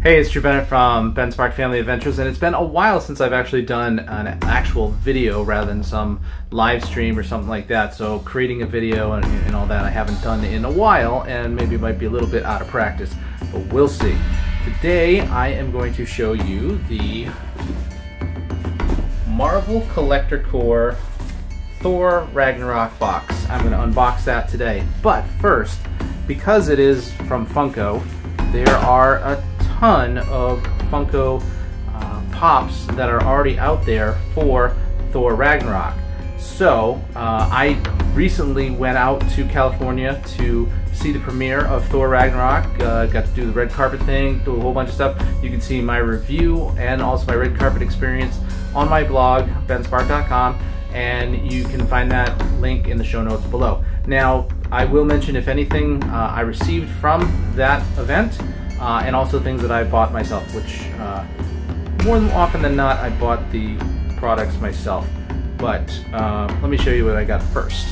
Hey, it's Drew Bennett from Ben Spark Family Adventures, and it's been a while since I've actually done an actual video rather than some live stream or something like that. So creating a video and all that I haven't done in a while, and maybe it might be a little bit out of practice, but we'll see. Today I am going to show you the Marvel Collector Core Thor Ragnarok box. I'm going to unbox that today, but first, because it is from Funko, there are a ton of Funko Pops that are already out there for Thor Ragnarok. So I recently went out to California to see the premiere of Thor Ragnarok. Got to do the red carpet thing, do a whole bunch of stuff. You can see my review and also my red carpet experience on my blog, benspark.com, and you can find that link in the show notes below. Now, I will mention, if anything, I received from that event, and also things that I bought myself, which more often than not I bought the products myself. But let me show you what I got first.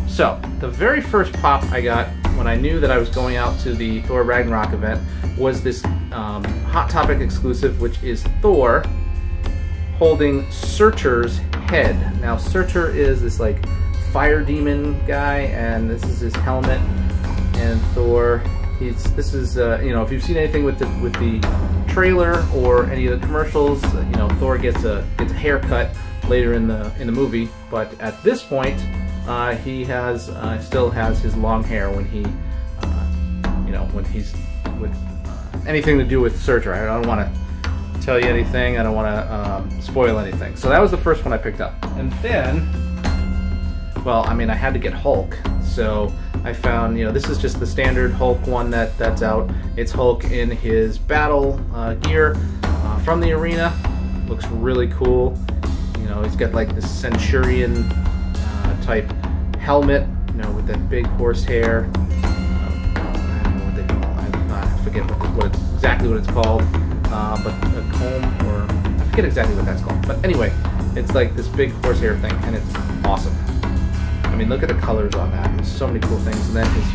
So the very first pop I got when I knew that I was going out to the Thor Ragnarok event was this Hot Topic exclusive, which is Thor holding Surtur's head. Now Surtur is this like fire demon guy, and this is his helmet, and Thor, this is you know, if you've seen anything with the trailer or any of the commercials, you know, Thor gets a haircut later in the movie, but at this point he has still has his long hair when he you know, when he's with anything to do with Surtur. I don't want to tell you anything, I don't want to spoil anything. So that was the first one I picked up, and then, well, I mean, I had to get Hulk, so I found, you know, this is just the standard Hulk one that's out. It's Hulk in his battle gear from the arena. Looks really cool. You know, he's got like this Centurion type helmet, you know, with that big horse hair. I don't know what they call it. I forget exactly what it's called, but a comb, or I forget exactly what that's called. But anyway, it's like this big horsehair thing, and it's awesome. I mean, look at the colors on that. There's so many cool things. And then his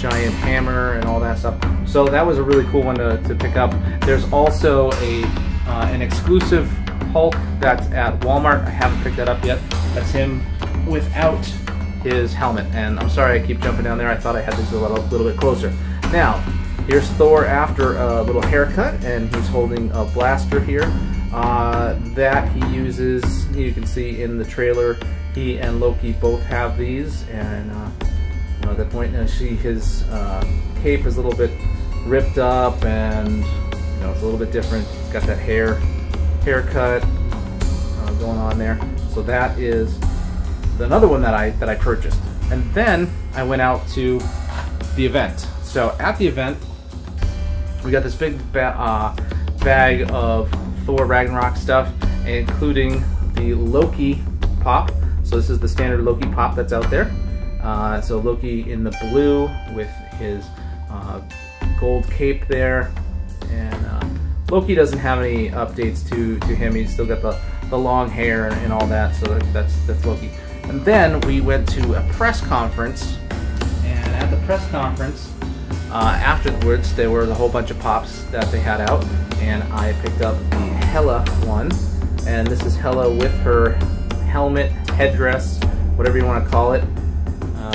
giant hammer and all that stuff. So that was a really cool one to pick up. There's also an exclusive Hulk that's at Walmart. I haven't picked that up yet. That's him without his helmet. And I'm sorry I keep jumping down there. I thought I had this a little bit closer. Now, here's Thor after a little haircut, and he's holding a blaster here that he uses. You can see in the trailer, he and Loki both have these, and you know, at that point, you see his cape is a little bit ripped up, and you know, it's a little bit different. He's got that haircut going on there. So that is another one that I purchased. And then I went out to the event. So at the event, we got this big bag of Thor Ragnarok stuff, including the Loki Pop. So this is the standard Loki Pop that's out there. So Loki in the blue with his gold cape there, and Loki doesn't have any updates to him. He's still got the long hair and all that. So that's Loki. And then we went to a press conference, and at the press conference, afterwards, there were a whole bunch of pops that they had out, and I picked up the Hela one, and this is Hela with her helmet, headdress, whatever you want to call it.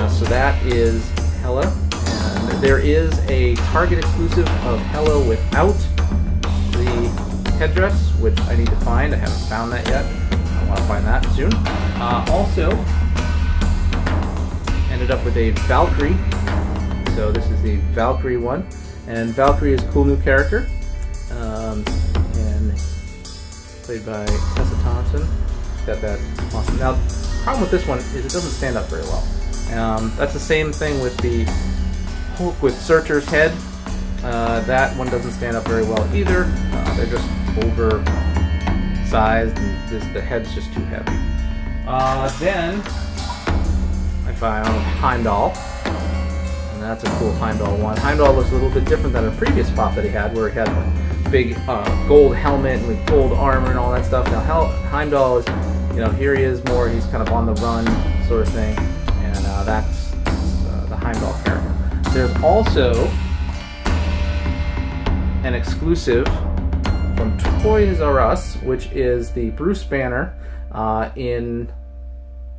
So that is Hela, and there is a Target exclusive of Hela without the headdress, which I need to find. I haven't found that yet. I want to find that soon. Also, ended up with a Valkyrie. So this is the Valkyrie one, and Valkyrie is a cool new character, and played by Tessa Thompson. Got that awesome. Now, the problem with this one is it doesn't stand up very well. That's the same thing with the Hulk with Surtur's head. That one doesn't stand up very well either. They're just oversized, and the head's just too heavy. Then I found Heimdall, and that's a cool Heimdall one. Heimdall looks a little bit different than a previous pop that he had, where he had a big gold helmet and with gold armor and all that stuff. Now Heimdall is, you know, here he is more, he's kind of on the run sort of thing, and that's the Heimdall character. There's also an exclusive from Toys R Us, which is the Bruce Banner in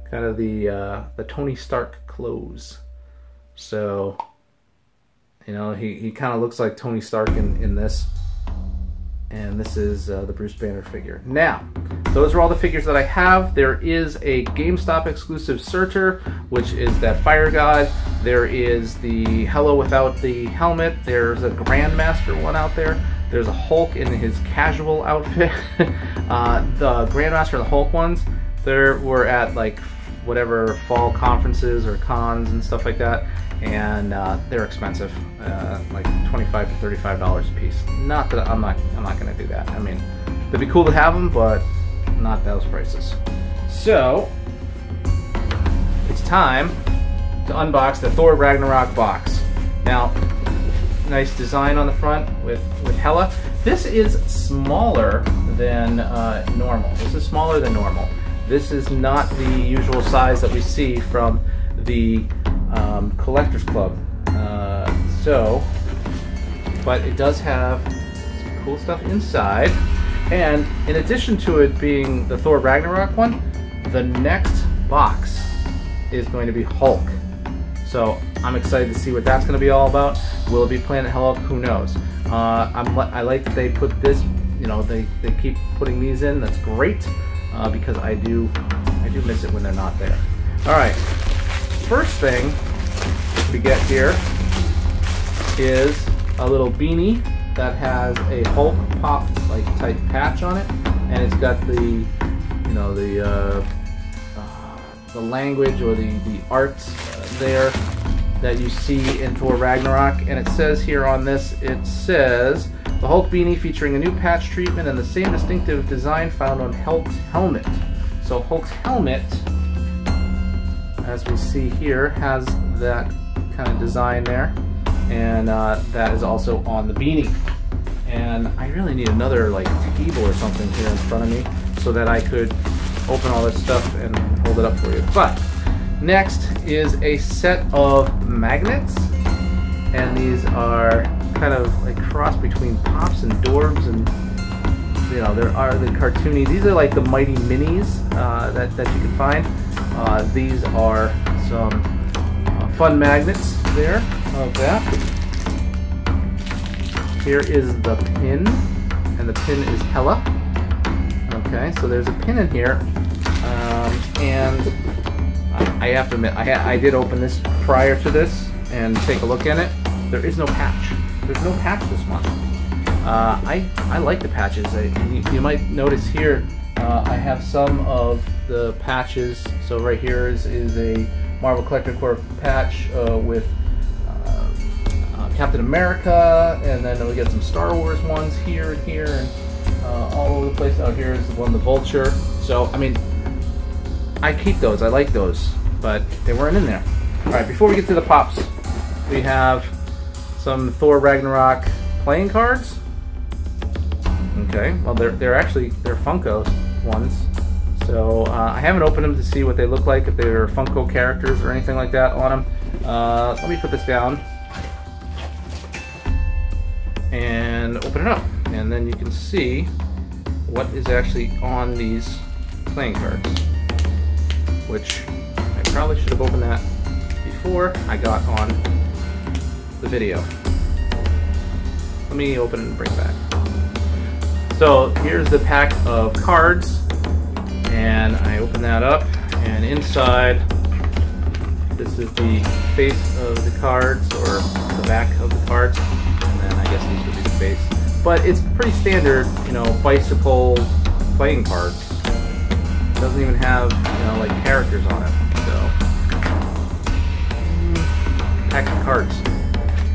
kind of the Tony Stark clothes. So, you know, he kind of looks like Tony Stark in this. And this is the Bruce Banner figure. Now, those are all the figures that I have. There is a GameStop exclusive Surtur, which is that fire god. There is the Hello without the helmet. There's a Grandmaster one out there. There's a Hulk in his casual outfit. The Grandmaster and the Hulk ones, they were at like whatever fall conferences or cons and stuff like that, and they're expensive, like $25 to $35 a piece. Not that I'm not gonna do that. I mean, it'd be cool to have them, but not those prices. So it's time to unbox the Thor Ragnarok box. Now, nice design on the front with Hela. This is smaller than normal. This is smaller than normal. This is not the usual size that we see from the Collectors Club. But it does have some cool stuff inside. And in addition to it being the Thor Ragnarok one, the next box is going to be Hulk. So I'm excited to see what that's going to be all about. Will it be Planet Hulk? Who knows? I like that they put this, you know, they keep putting these in. That's great, because I do miss it when they're not there. All right, first thing we get here is a little beanie that has a Hulk Pop like type patch on it, and it's got the, you know, the language or the art there that you see in Thor Ragnarok. And it says here on this, it says the Hulk beanie featuring a new patch treatment and the same distinctive design found on Hulk's helmet. So Hulk's helmet, as we see here, has that kind of design there, and that is also on the beanie. And I really need another like table or something here in front of me so that I could open all this stuff and hold it up for you. But next is a set of magnets, and these are kind of like cross between Pops and Dorbs, and you know, there are the cartoony. These are like the Mighty Minis that you can find. These are some fun magnets there of that. Here is the pin, and the pin is Hela. Okay, so there's a pin in here, and I have to admit, I did open this prior to this and take a look at it. There is no patch. There's no patch this month. I like the patches. You might notice here, I have some of the patches. So right here is a Marvel Collector Corps patch with Captain America, and then we get some Star Wars ones here and here, and all over the place. Out here is the one, the Vulture. So I mean, I keep those. I like those, but they weren't in there. All right, before we get to the Pops, we have some Thor Ragnarok playing cards. Okay, well they're Funko ones. So I haven't opened them to see what they look like, if they're Funko characters or anything like that on them. Let me put this down and open it up, and then you can see what is actually on these playing cards, which I probably should have opened that before I got on the video. Let me open it and bring it back. So here's the pack of cards, and I open that up, and inside this is the face of the cards, or the back of the cards, and then I guess these would be the face. But it's pretty standard, you know, bicycle playing cards. It doesn't even have, you know, like characters on it. So pack of cards,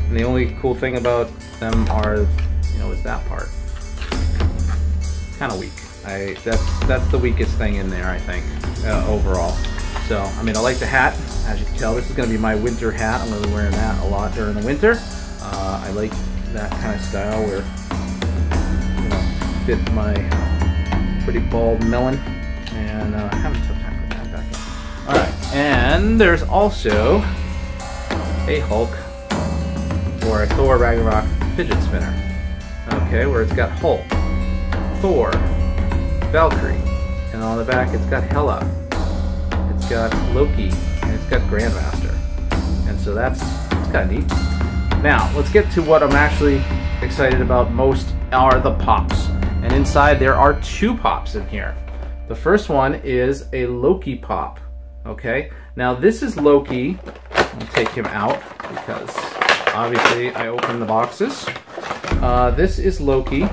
and the only cool thing about them are, you know, is that part. Kind of weak. That's the weakest thing in there, I think, overall. So, I mean, I like the hat. As you can tell, this is going to be my winter hat. I'm going to be wearing that a lot during the winter. I like that kind of style where, you know, fit my pretty bald melon. And I'm having a tough time putting that back in. Alright, and there's also a Hulk or a Thor Ragnarok fidget spinner. okay, where it's got Hulk, Thor, Valkyrie, and on the back it's got Hela, it's got Loki, and it's got Grandmaster. And so that's kind of neat. Now, let's get to what I'm actually excited about most are the pops. And inside there are 2 pops in here. The first one is a Loki Pop, okay? Now this is Loki. I'll take him out because obviously I opened the boxes. This is Loki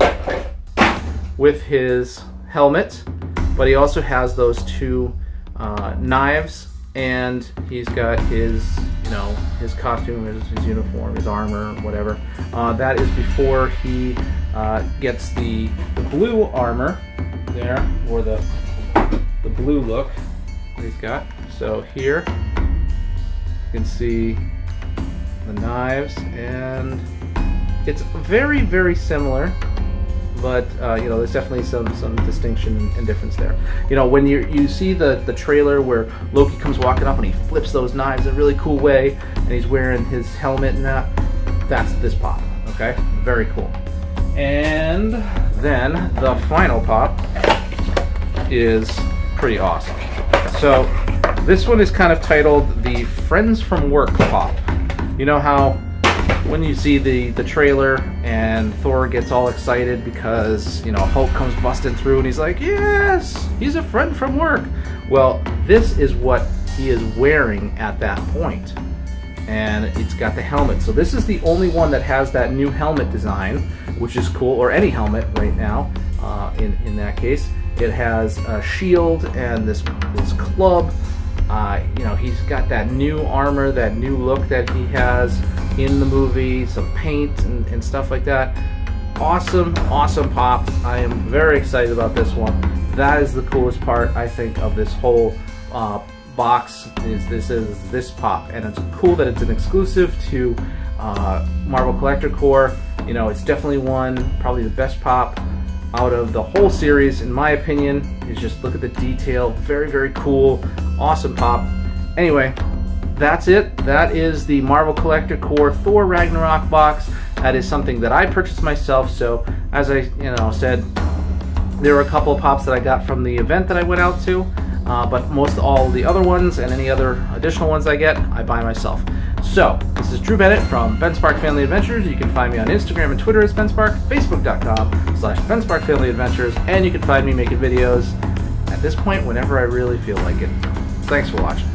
with his helmet, but he also has those 2 knives, and he's got his, you know, his costume, his uniform, his armor, whatever. That is before he gets the blue armor there, or the blue look that he's got. So here you can see the knives, and it's very, very similar, but you know, there's definitely some distinction and difference there. You know, when you see the trailer where Loki comes walking up and he flips those knives in a really cool way, and he's wearing his helmet and that's this pop. Okay, very cool. And then the final pop is pretty awesome. So this one is kind of titled the Friends from Work Pop. You know how when you see the trailer and Thor gets all excited because, you know, Hulk comes busting through and he's like, yes, he's a friend from work. Well, this is what he is wearing at that point. And it's got the helmet. So this is the only one that has that new helmet design, which is cool, or any helmet right now in that case. It has a shield and this club. You know, he's got that new armor, that new look that he has in the movie, some paint and stuff like that. Awesome, awesome pop. I am very excited about this one. That is the coolest part, I think, of this whole box is this pop, and it's cool that it's an exclusive to Marvel Collector Corps. You know, it's definitely probably the best pop out of the whole series, in my opinion. Is just look at the detail, very, very cool, awesome pop. Anyway, that's it. That is the Marvel Collector Corps Thor Ragnarok box. That is something that I purchased myself. So as I said, there were a couple of pops that I got from the event that I went out to, but most all the other ones and any other additional ones I get, I buy myself. So, this is Drew Bennett from Ben Spark Family Adventures. You can find me on Instagram and Twitter as Ben Spark, Facebook.com/Ben Spark Family Adventures, and you can find me making videos at this point whenever I really feel like it. Thanks for watching.